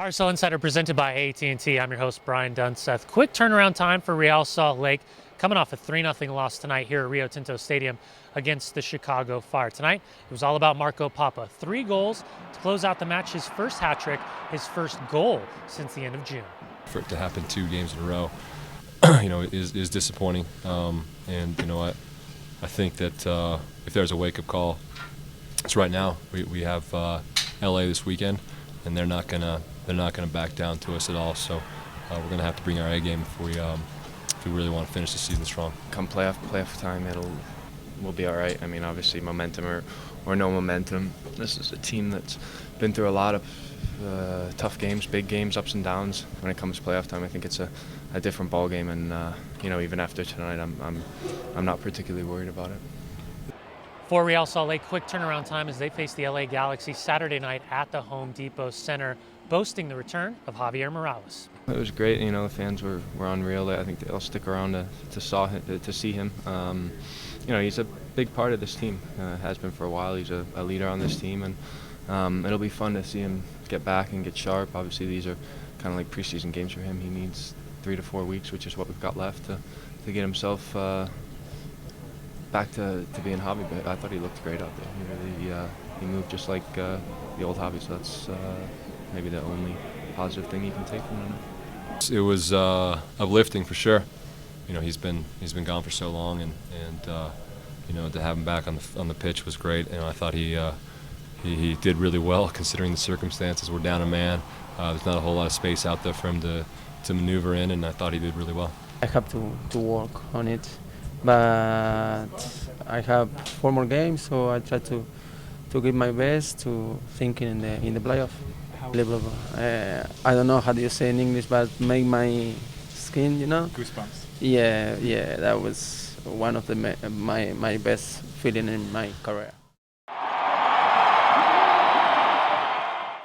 RSL Insider presented by AT&T. I'm your host, Brian Dunseth. Quick turnaround time for Real Salt Lake, coming off a 3-0 loss tonight here at Rio Tinto Stadium against the Chicago Fire. Tonight, it was all about Marco Pappa. 3 goals to close out the match, his first hat trick, his first goal since the end of June. For it to happen 2 games in a row, is disappointing. I think that if there's a wake-up call, it's right now. We have LA this weekend, and they're not gonna back down to us at all. So we're gonna have to bring our A game if we really want to finish the season strong. Come playoff time, we'll be all right. I mean, obviously, momentum or no momentum. This is a team that's been through a lot of tough games, big games, ups and downs. When it comes to playoff time, I think it's a different ball game, and even after tonight, I'm not particularly worried about it. For Real Salt Lake, quick turnaround time as they face the LA Galaxy Saturday night at the Home Depot Center, boasting the return of Javier Morales. It was great. The fans were unreal. I think they'll stick around to see him. He's a big part of this team. Has been for a while. He's a leader on this team, and it'll be fun to see him get back and get sharp. Obviously, these are kind of like preseason games for him. He needs 3 to 4 weeks, which is what we've got left to get himself back to being Javi. But I thought he looked great out there. He moved just like the old Javi. So that's maybe the only positive thing you can take from him. It was uplifting for sure. He's been gone for so long, and to have him back on the pitch was great. I thought he did really well considering the circumstances. We're down a man. There's not a whole lot of space out there for him to maneuver in, and I thought he did really well. I have to work on it, but I have 4 more games, so I try to give my best to thinking in the playoff. I don't know how do you say in English, but make my skin, Goosebumps. Yeah, that was one of my best feeling in my career.